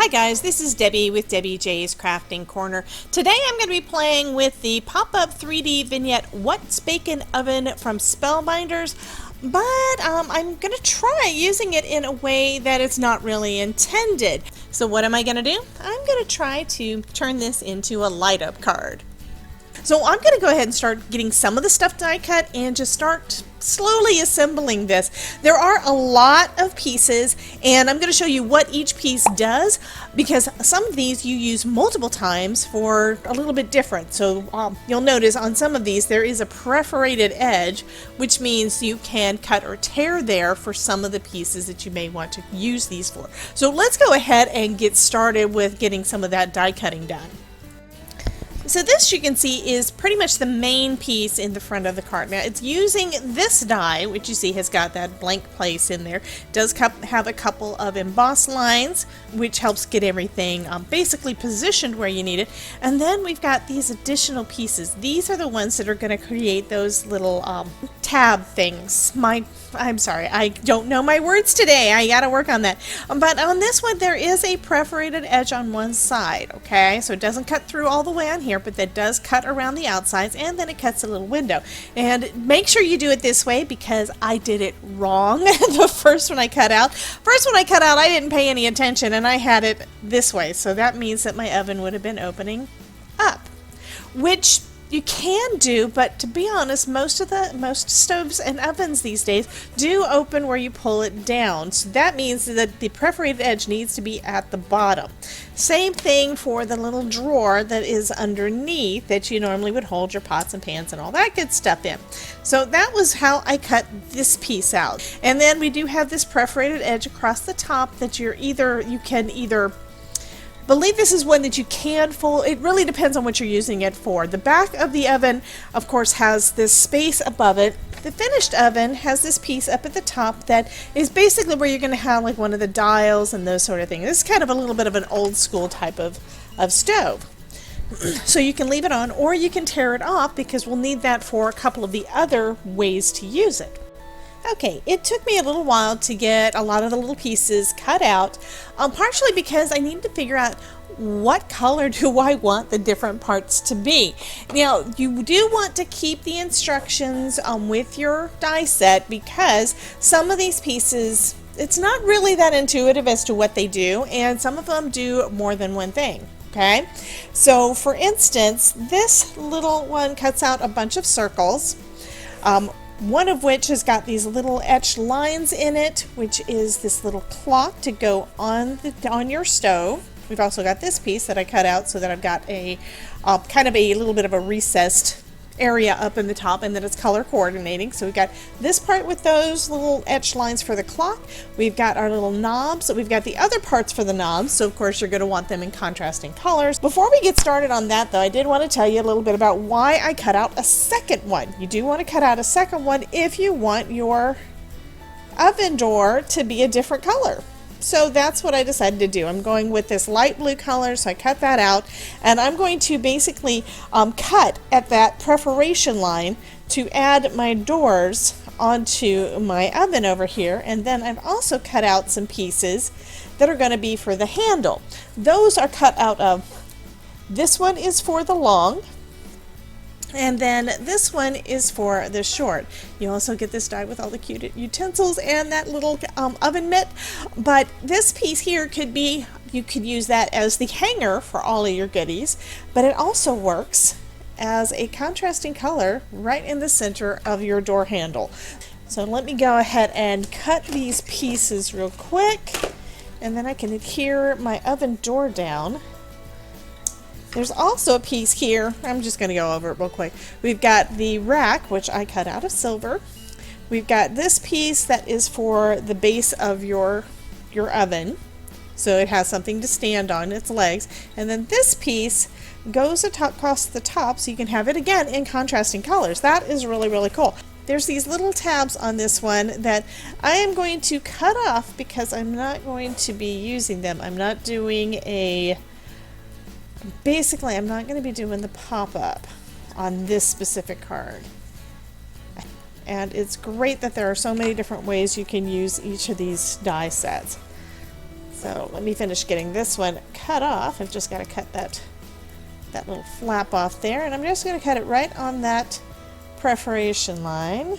Hi guys, this is Debbie with Debbie J's Crafting Corner. Today I'm going to be playing with the pop-up 3D vignette What's Bakin oven from Spellbinders, but I'm going to try using it in a way that it's not really intended. So what am I going to do? I'm going to try to turn this into a light-up card. So I'm going to go ahead and start getting some of the stuff die cut and just start slowly assembling this. There are a lot of pieces and I'm going to show you what each piece does, because some of these you use multiple times for a little bit different. So you'll notice on some of these there is a perforated edge, which means you can cut or tear there for some of the pieces that you may want to use these for. So let's go ahead and get started with getting some of that die cutting done. So this, you can see, is pretty much the main piece in the front of the card. Now it's using this die, which you see has got that blank place in there. It does have a couple of embossed lines, which helps get everything basically positioned where you need it. And then we've got these additional pieces. These are the ones that are going to create those little tab things. I'm sorry, I don't know my words today. I gotta work on that. But on this one, there is a perforated edge on one side, okay? So it doesn't cut through all the way on here, but that does cut around the outsides, and then it cuts a little window. And make sure you do it this way, because I did it wrong the first one I cut out. I didn't pay any attention, and I had it this way. So that means that my oven would have been opening up, which you can do, but to be honest, most stoves and ovens these days do open where you pull it down. So that means that the perforated edge needs to be at the bottom. Same thing for the little drawer that is underneath that you normally would hold your pots and pans and all that good stuff in. So that was how I cut this piece out. And then we do have this perforated edge across the top that you can either believe this is one that you can fold. It really depends on what you're using it for. The back of the oven, of course, has this space above it. The finished oven has this piece up at the top that is basically where you're going to have like one of the dials and those sort of things. This is kind of a little bit of an old school type of stove. So you can leave it on, or you can tear it off, because we'll need that for a couple of the other ways to use it. Okay, it took me a little while to get a lot of the little pieces cut out, partially because I needed to figure out what color do I want the different parts to be. Now, you do want to keep the instructions with your die set, because some of these pieces, it's not really that intuitive as to what they do, and some of them do more than one thing. Okay, so for instance, this little one cuts out a bunch of circles. One of which has got these little etched lines in it, which is this little clock to go on your stove. We've also got this piece that I cut out so that I've got a kind of a little bit of a recessed area up in the top, and then it's color coordinating. So we've got this part with those little etched lines for the clock. We've got our little knobs. We've got the other parts for the knobs, so of course you're going to want them in contrasting colors. Before we get started on that though, I did want to tell you a little bit about why I cut out a second one. You do want to cut out a second one if you want your oven door to be a different color. So that's what I decided to do. I'm going with this light blue color, so I cut that out, and I'm going to basically cut at that perforation line to add my doors onto my oven over here. And then I've also cut out some pieces that are going to be for the handle. Those are cut out of, this one is for the long, and then this one is for the short. You also get this die with all the cute utensils and that little oven mitt. But this piece here could be, you could use that as the hanger for all of your goodies, but it also works as a contrasting color right in the center of your door handle. So let me go ahead and cut these pieces real quick, and then I can adhere my oven door down. There's also a piece here, I'm just going to go over it real quick. We've got the rack, which I cut out of silver. We've got this piece that is for the base of your oven, so it has something to stand on, its legs. And then this piece goes across the top, so you can have it again in contrasting colors. That is really, really cool. There's these little tabs on this one that I am going to cut off because I'm not going to be using them. I'm not doing basically, I'm not going to be doing the pop-up on this specific card. And it's great that there are so many different ways you can use each of these die sets. So let me finish getting this one cut off. I've just got to cut that little flap off there, and I'm just going to cut it right on that perforation line.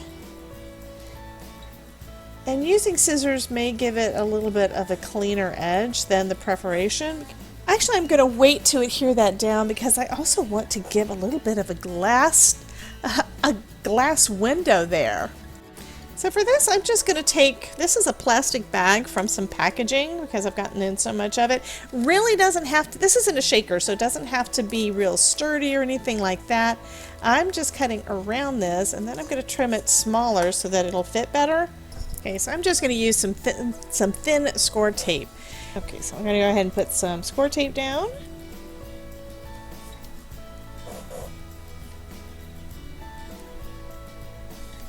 And using scissors may give it a little bit of a cleaner edge than the perforation. Actually, I'm going to wait to adhere that down because I also want to give a little bit of a glass window there. So for this, I'm just going to take, this is a plastic bag from some packaging because I've gotten in so much of it. Really doesn't have to, this isn't a shaker, so it doesn't have to be real sturdy or anything like that. I'm just cutting around this, and then I'm going to trim it smaller so that it'll fit better. Okay, so I'm just going to use some thin score tape. Okay, so I'm going to go ahead and put some score tape down.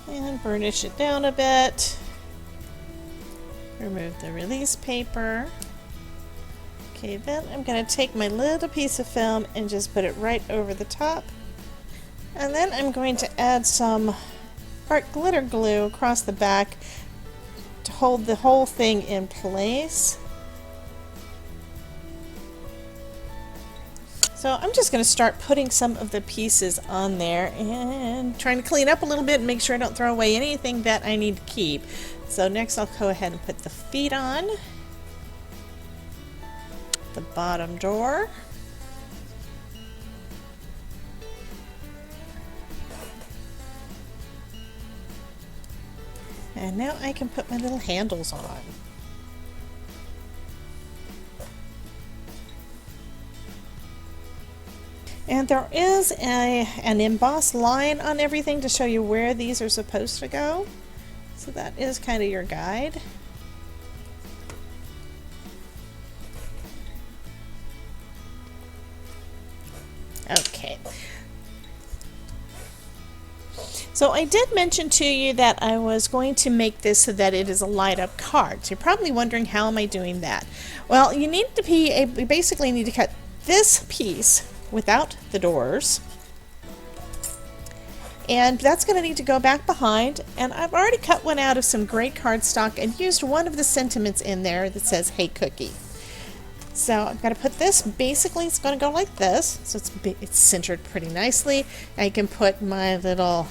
And burnish it down a bit. Remove the release paper. Okay, then I'm going to take my little piece of film and just put it right over the top. And then I'm going to add some art glitter glue across the back to hold the whole thing in place. So I'm just going to start putting some of the pieces on there and trying to clean up a little bit and make sure I don't throw away anything that I need to keep. So next I'll go ahead and put the feet on, the bottom door, and now I can put my little handles on. And there is an embossed line on everything to show you where these are supposed to go. So that is kind of your guide. Okay. So I did mention to you that I was going to make this so that it is a light up card. So you're probably wondering, how am I doing that? Well, you basically need to cut this piece without the doors, and that's going to need to go back behind, and I've already cut one out of some gray cardstock and used one of the sentiments in there that says "Hey Cookie." So I'm going to put this, basically it's going to go like this, so it's centered pretty nicely. I can put my little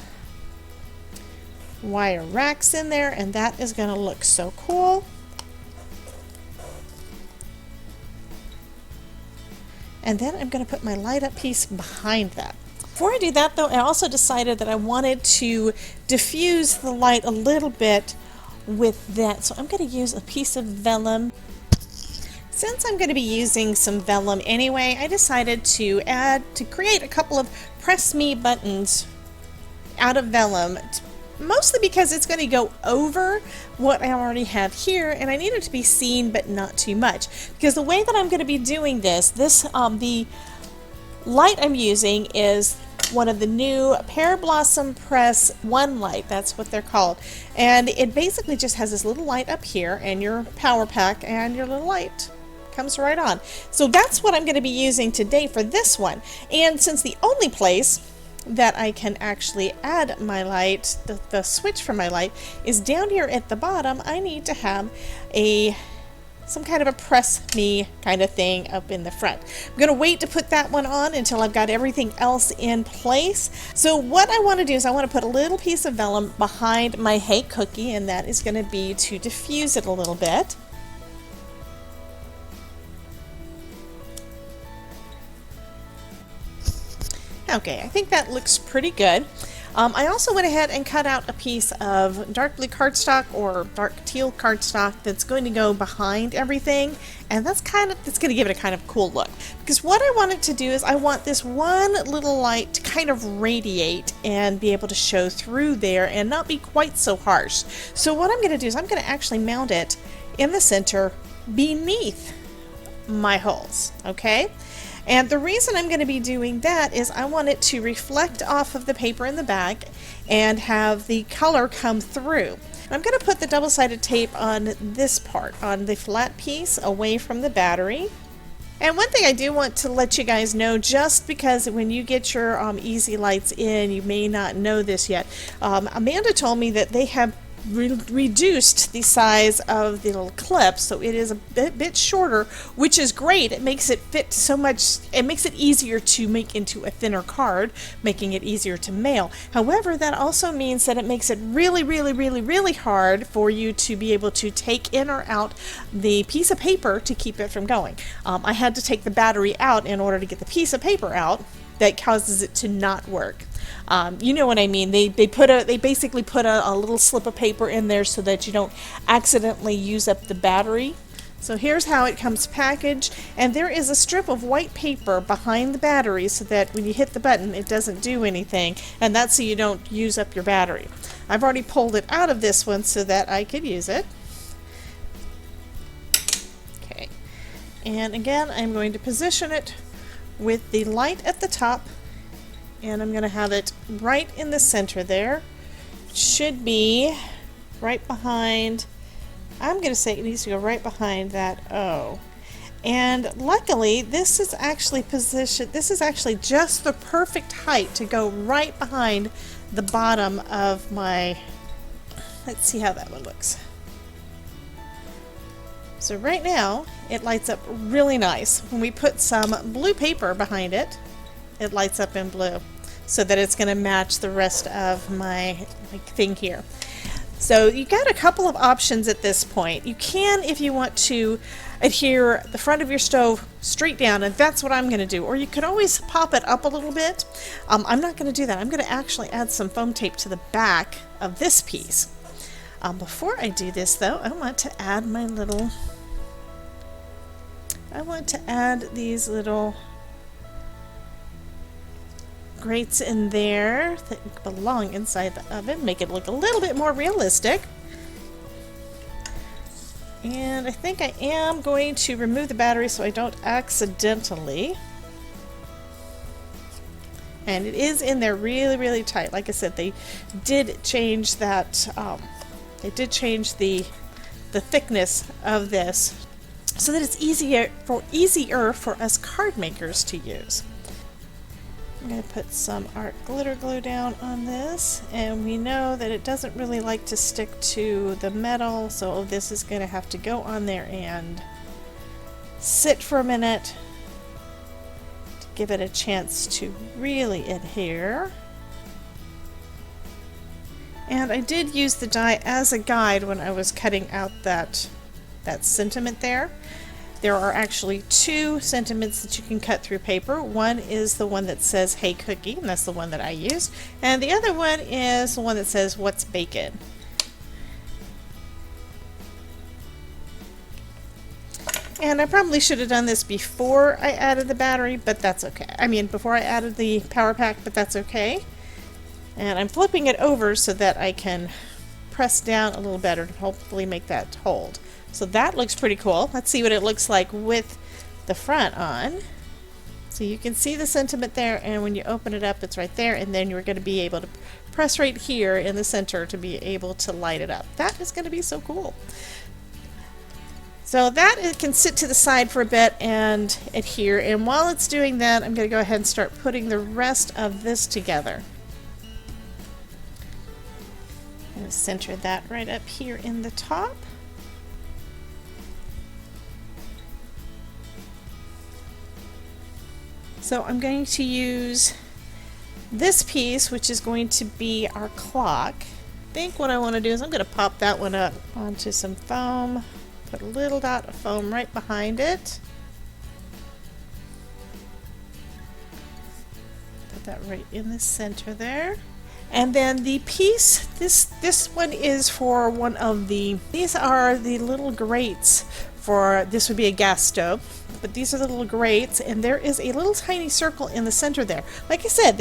wire racks in there, and that is going to look so cool. And then I'm going to put my light up piece behind that. Before I do that though, I also decided that I wanted to diffuse the light a little bit with that. So I'm going to use a piece of vellum. Since I'm going to be using some vellum anyway, I decided to create a couple of press me buttons out of vellum, mostly because it's going to go over what I already have here, and I need it to be seen but not too much, because the way that I'm going to be doing this the light I'm using is one of the new Pear Blossom Press One light. That's what they're called, and it basically just has this little light up here and your power pack, and your little light comes right on. So that's what I'm going to be using today for this one. And since the only place that I can actually add my light, the switch for my light, is down here at the bottom, I need to have some kind of a press me kind of thing up in the front. I'm going to wait to put that one on until I've got everything else in place. So what I want to do is I want to put a little piece of vellum behind my Hey Cookie, and that is going to be to diffuse it a little bit. Okay, I think that looks pretty good. I also went ahead and cut out a piece of dark blue cardstock or dark teal cardstock that's going to go behind everything, and that's going to give it a kind of cool look. Because what I wanted to do is I want this one little light to kind of radiate and be able to show through there and not be quite so harsh. So what I'm going to do is I'm going to actually mount it in the center beneath my holes, okay? And the reason I'm going to be doing that is I want it to reflect off of the paper in the back and have the color come through. I'm going to put the double-sided tape on this part, on the flat piece away from the battery. And one thing I do want to let you guys know, just because when you get your easy lights in, you may not know this yet. Amanda told me that they have reduced the size of the little clip, so it is a bit shorter, which is great. It makes it fit so much, it makes it easier to make into a thinner card, making it easier to mail. However, that also means that it makes it really hard for you to be able to take in or out the piece of paper to keep it from going. I had to take the battery out in order to get the piece of paper out. That causes it to not work. You know what I mean. They basically put a little slip of paper in there so that you don't accidentally use up the battery. So here's how it comes packaged, and there is a strip of white paper behind the battery so that when you hit the button it doesn't do anything, and that's so you don't use up your battery. I've already pulled it out of this one so that I could use it. Okay, and again I'm going to position it with the light at the top, and I'm going to have it right in the center there. It should be right behind, I'm going to say it needs to go right behind that O. And luckily this is actually positioned, this is actually just the perfect height to go right behind the bottom of my, let's see how that one looks. So right now it lights up really nice. When we put some blue paper behind it, it lights up in blue so that it's going to match the rest of my thing here. So you got a couple of options at this point. You can, if you want to, adhere the front of your stove straight down, and that's what I'm going to do. Or you could always pop it up a little bit. I'm not going to do that. I'm going to actually add some foam tape to the back of this piece. Before I do this though, I want to add my little, I want to add these little grates in there that belong inside the oven, make it look a little bit more realistic. And I think I am going to remove the battery so I don't accidentally. And it is in there really tight. Like I said, they did change that, they did change the thickness of this so that it's easier for us card makers to use. I'm going to put some art glitter glue down on this, and we know that it doesn't really like to stick to the metal, so this is going to have to go on there and sit for a minute to give it a chance to really adhere. And I did use the die as a guide when I was cutting out that sentiment there. There are actually two sentiments that you can cut through paper. One is the one that says "Hey Cookie," and that's the one that I used. And the other one is the one that says "What's Bakin?" And I probably should have done this before I added the battery, but that's okay. I mean, before I added the power pack, but that's okay. And I'm flipping it over so that I can press down a little better to hopefully make that hold. So that looks pretty cool. Let's see what it looks like with the front on. So you can see the sentiment there, and when you open it up, it's right there, and then you're going to be able to press right here in the center to be able to light it up. That is going to be so cool. So that it can sit to the side for a bit and adhere, and while it's doing that, I'm going to go ahead and start putting the rest of this together. I'm going to center that right up here in the top. So I'm going to use this piece, which is going to be our clock. I think what I want to do is I'm going to pop that one up onto some foam, put a little dot of foam right behind it. Put that right in the center there. And then the piece, this one is for one of the, these are the little grates for, this would be a gas stove, but these are the little grates, and there is a little tiny circle in the center there. Like I said,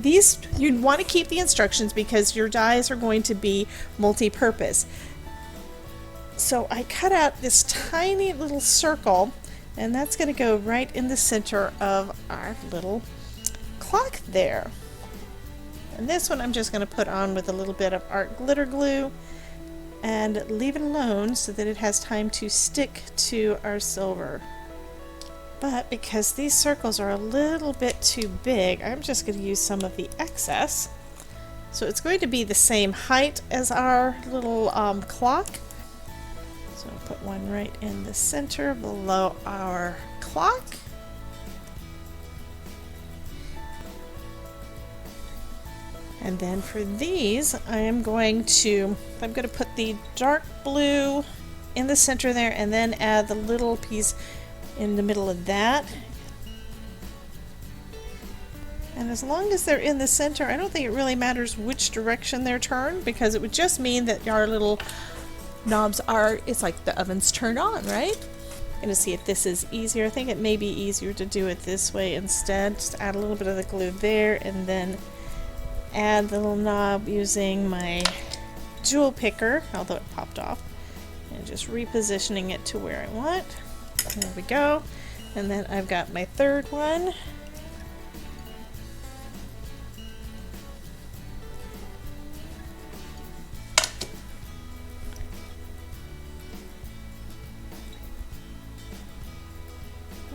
these, you want to keep the instructions because your dies are going to be multi-purpose. So I cut out this tiny little circle, and that's going to go right in the center of our little clock there. And this one I'm just going to put on with a little bit of art glitter glue and leave it alone so that it has time to stick to our silver. But because these circles are a little bit too big, I'm just going to use some of the excess So it's going to be the same height as our little clock. So I'll put one right in the center below our clock. And then for these, I'm going to put the dark blue in the center there and then add the little piece in the middle of that. And as long as they're in the center, I don't think it really matters which direction they're turned, because it would just mean that our little knobs it's like the oven's turned on, right? I'm gonna see if this is easier. I think it may be easier to do it this way instead. Just add a little bit of the glue there and then add the little knob using my jewel picker, although it popped off, and just repositioning it to where I want. There we go. And then I've got my third one.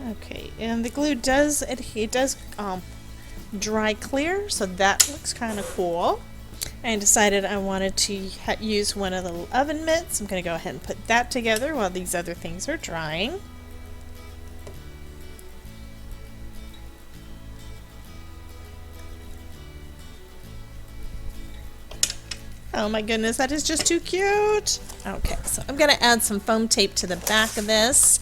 Okay, and the glue does dry clear, so that looks kind of cool. I decided I wanted to use one of the little oven mitts. I'm going to go ahead and put that together while these other things are drying. Oh my goodness, that is just too cute! Okay, so I'm going to add some foam tape to the back of this.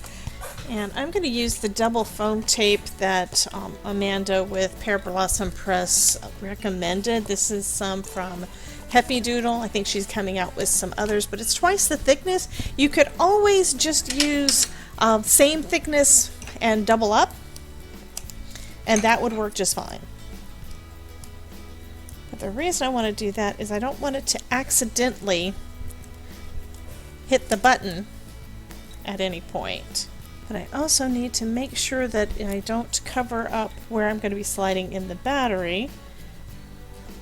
And I'm going to use the double foam tape that Amanda with Pear Blossom Press recommended. This is some from Happy Doodle. I think she's coming out with some others, but it's twice the thickness. You could always just use same thickness and double up, and that would work just fine. But the reason I want to do that is I don't want it to accidentally hit the button at any point. But I also need to make sure that I don't cover up where I'm going to be sliding in the battery.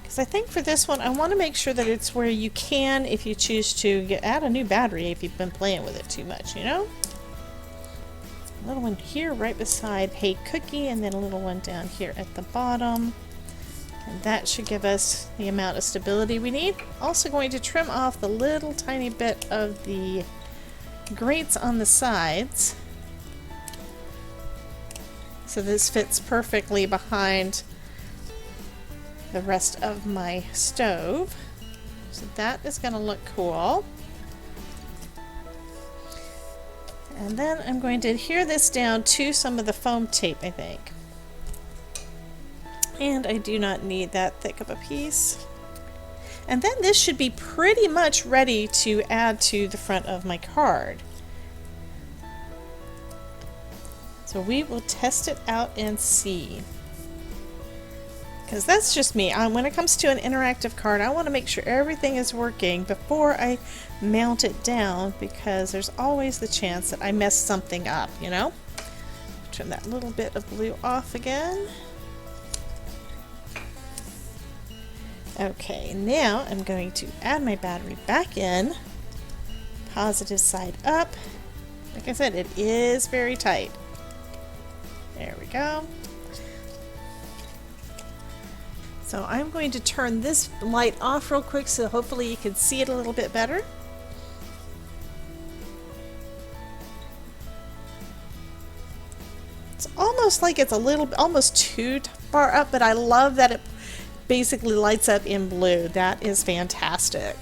Because I think for this one, I want to make sure that it's where you can, if you choose to, add a new battery if you've been playing with it too much, you know? A little one here right beside Hey Cookie, and then a little one down here at the bottom. And that should give us the amount of stability we need. Also going to trim off the little tiny bit of the grates on the sides. So this fits perfectly behind the rest of my stove. So that is going to look cool. And then I'm going to adhere this down to some of the foam tape, I think. And I do not need that thick of a piece. And then this should be pretty much ready to add to the front of my card. So we will test it out and see. Because that's just me. When it comes to an interactive card, I want to make sure everything is working before I mount it down, because there's always the chance that I mess something up, you know? Turn that little bit of glue off again. Okay, now I'm going to add my battery back in. Positive side up. Like I said, it is very tight. There we go. So I'm going to turn this light off real quick so hopefully you can see it a little bit better. It's almost like it's a little, almost too far up, but I love that it basically lights up in blue. That is fantastic.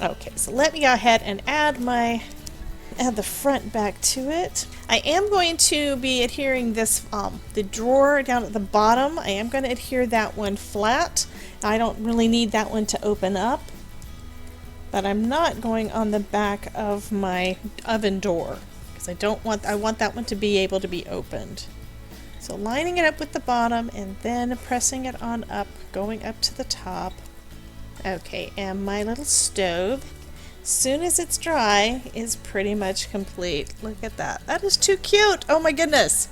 Okay, so let me go ahead and add the front back to it. I am going to be adhering this, the drawer down at the bottom. I am going to adhere that one flat. I don't really need that one to open up, but I'm not going on the back of my oven door because I want that one to be able to be opened. So lining it up with the bottom and then pressing it on up, going up to the top. Okay, and my little stove, as soon as it's dry, is pretty much complete. Look at that. That is too cute. Oh my goodness.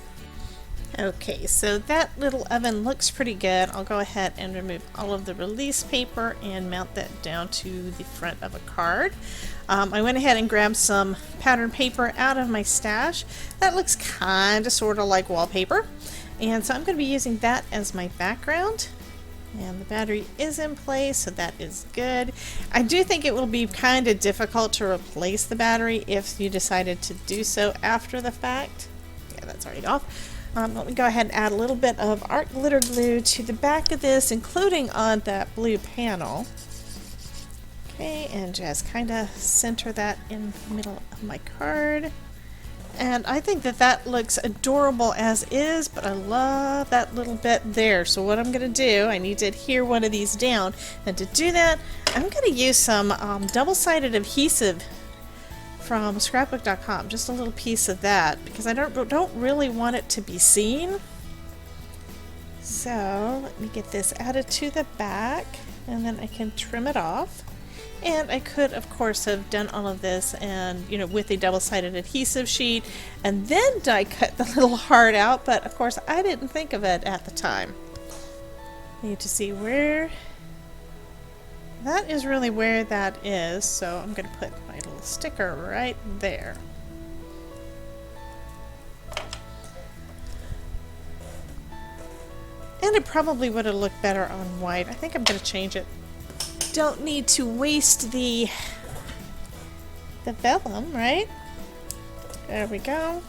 Okay, so that little oven looks pretty good. I'll go ahead and remove all of the release paper and mount that down to the front of a card. I went ahead and grabbed some pattern paper out of my stash. That looks kind of sort of like wallpaper. And so I'm going to be using that as my background. And the battery is in place, so that is good. I do think it will be kind of difficult to replace the battery if you decided to do so after the fact. Yeah, that's already off. Let me go ahead and add a little bit of art glitter glue to the back of this, including on that blue panel. Okay, and just kind of center that in the middle of my card. And I think that that looks adorable as is, but I love that little bit there. So what I'm going to do, I need to adhere one of these down. And to do that, I'm going to use some double-sided adhesive from scrapbook.com. Just a little piece of that, because I don't really want it to be seen. So let me get this added to the back, and then I can trim it off. And I could, of course, have done all of this and, you know, with a double-sided adhesive sheet and then die cut the little heart out, but of course I didn't think of it at the time. Need to see where that is, really where that is, so I'm going to put my little sticker right there. And it probably would have looked better on white. I think I'm going to change it. Don't need to waste the vellum, right? There we go.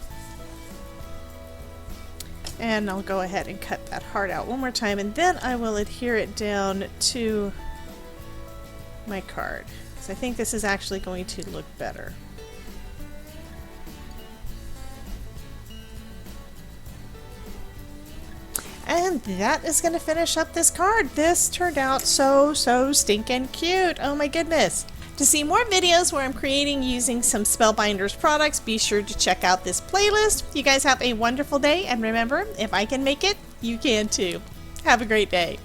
And I'll go ahead and cut that heart out one more time, and then I will adhere it down to my card. So I think this is actually going to look better. And that is going to finish up this card. This turned out so stinking cute. Oh my goodness. To see more videos where I'm creating using some Spellbinders products, be sure to check out this playlist. You guys have a wonderful day, and remember, if I can make it, you can too. Have a great day.